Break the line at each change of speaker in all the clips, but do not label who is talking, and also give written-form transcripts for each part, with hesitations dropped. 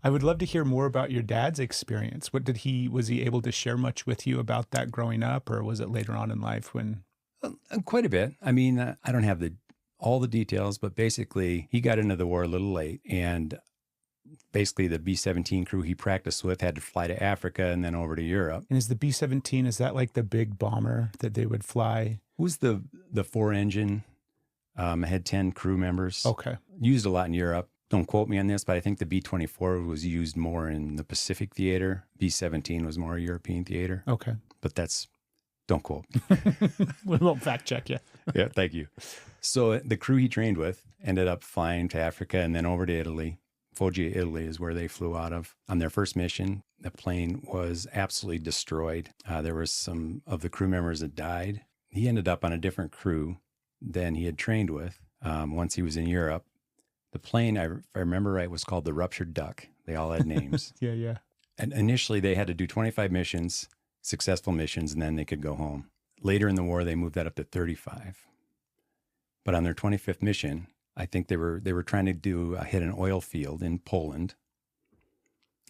I would love to hear more about your dad's experience. Was he able to share much with you about that growing up, or was it later on in life when?
Quite a bit. I mean, I don't have all the details, but basically he got into the war a little late, and basically the B-17 crew he practiced with had to fly to Africa and then over to Europe.
And is the B-17, is that like the big bomber that they would fly?
It was the 4-engine, had 10 crew members.
Okay.
Used a lot in Europe. Don't quote me on this, but I think the B-24 was used more in the Pacific theater. B-17 was more European theater.
Okay.
But don't quote.
We won't fact check you.
Yeah, thank you. So the crew he trained with ended up flying to Africa and then over to Italy. Foggia, Italy is where they flew out of. On their first mission, the plane was absolutely destroyed. There were some of the crew members that died. He ended up on a different crew than he had trained with once he was in Europe. The plane, if I remember right, was called the Ruptured Duck. They all had names.
Yeah.
And initially, they had to do 25 missions, successful missions, and then they could go home. Later in the war, they moved that up to 35. But on their 25th mission, I think they were trying to hit an oil field in Poland.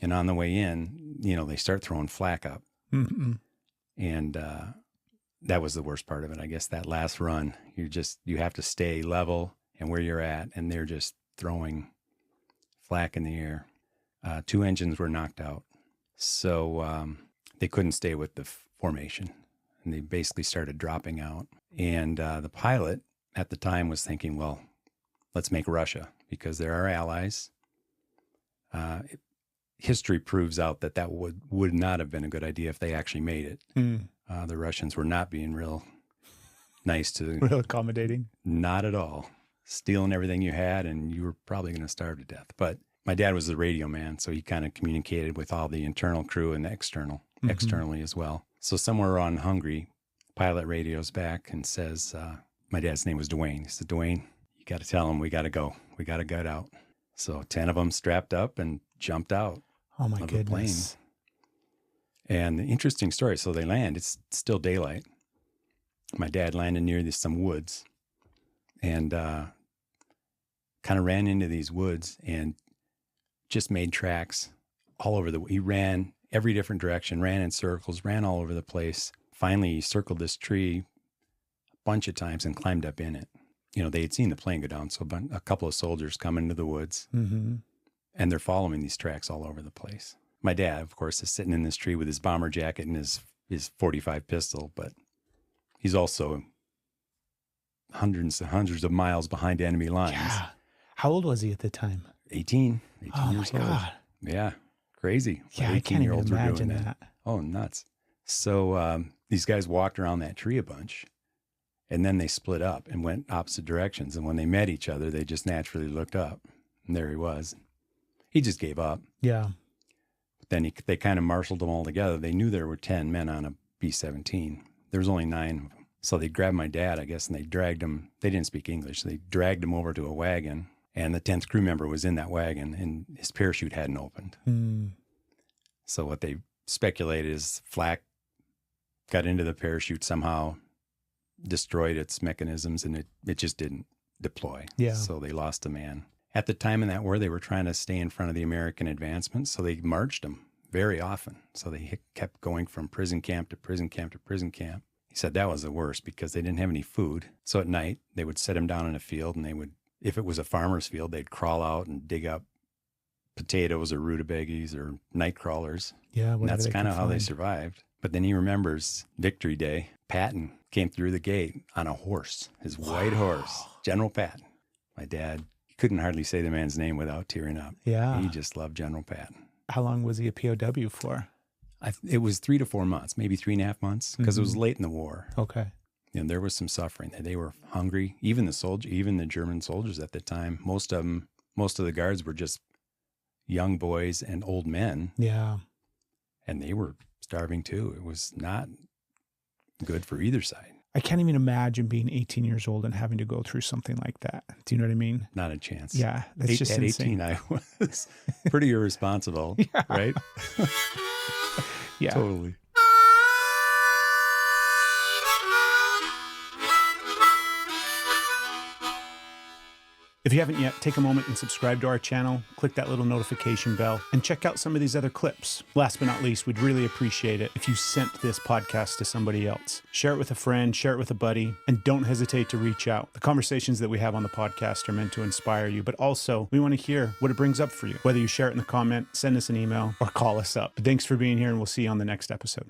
And on the way in, they start throwing flak up.
Mm-hmm.
And that was the worst part of it, I guess, that last run. You have to stay level and where you're at, and they're just throwing flak in the air. 2 engines were knocked out. So they couldn't stay with the formation, and they basically started dropping out. And the pilot at the time was thinking, well, let's make Russia because they're our allies. History proves out that would not have been a good idea if they actually made it. The Russians were not being real nice to...
Real accommodating?
Not at all. Stealing everything you had, and you were probably going to starve to death. But my dad was the radio man, so he kind of communicated with all the internal crew and the externally as well. So somewhere around Hungary, pilot radios back and says, my dad's name was Dwayne. He said, Dwayne, you got to tell them we got to go. We got to get out. So 10 of them strapped up and jumped out.
Oh my
of
goodness.
the plane. And the interesting story, so they land, it's still daylight. My dad landed near some woods and kind of ran into these woods and just made tracks all over he ran every different direction, ran in circles, ran all over the place. Finally, he circled this tree a bunch of times and climbed up in it. They had seen the plane go down, so a couple of soldiers come into the woods, and they're following these tracks all over the place. My dad, of course, is sitting in this tree with his bomber jacket and his 45 pistol, but he's also hundreds and hundreds of miles behind enemy lines.
Yeah. How old was he at the time?
18
Oh
years
my
old.
God.
Yeah, crazy.
Yeah, I can't even imagine that.
Oh, nuts. So these guys walked around that tree a bunch, and then they split up and went opposite directions. And when they met each other, they just naturally looked up, and there he was. He just gave up.
Yeah.
But then they kind of marshaled them all together. They knew there were 10 men on a B-17. There was only 9 of them. So they grabbed my dad, I guess, and they dragged him. They didn't speak English. So they dragged him over to a wagon, and the 10th crew member was in that wagon, and his parachute hadn't opened. So what they speculated is flak got into the parachute somehow, destroyed its mechanisms, and it just didn't deploy.
Yeah.
So they lost a man. At the time in that war, they were trying to stay in front of the American advancement, so they marched them very often. So they kept going from prison camp to prison camp to prison camp. He said that was the worst because they didn't have any food. So at night, they would set him down in a field, and they would, if it was a farmer's field, they'd crawl out and dig up potatoes or rutabagas or night crawlers.
Yeah,
and that's kind of how they survived. But then he remembers Victory Day. Patton came through the gate on a horse, his white horse, General Patton. My dad, he couldn't hardly say the man's name without tearing up.
Yeah.
He just loved General Patton.
How long was he a POW for?
It was 3 to 4 months, maybe 3.5 months, because it was late in the war.
Okay.
And there was some suffering. They were hungry. Even the German soldiers at the time, most of the guards were just young boys and old men.
Yeah.
And they were starving too. It was not good for either side.
I can't even imagine being 18 years old and having to go through something like that. Do you know what I mean?
Not a chance.
Yeah. That's just
at
insane.
18, I was pretty irresponsible,
Yeah.
right?
Yeah.
Totally.
If you haven't yet, take a moment and subscribe to our channel, click that little notification bell, and check out some of these other clips. Last but not least, we'd really appreciate it if you sent this podcast to somebody else. Share it with a friend, share it with a buddy, and don't hesitate to reach out. The conversations that we have on the podcast are meant to inspire you, but also we want to hear what it brings up for you. Whether you share it in the comment, send us an email, or call us up. But thanks for being here, and we'll see you on the next episode.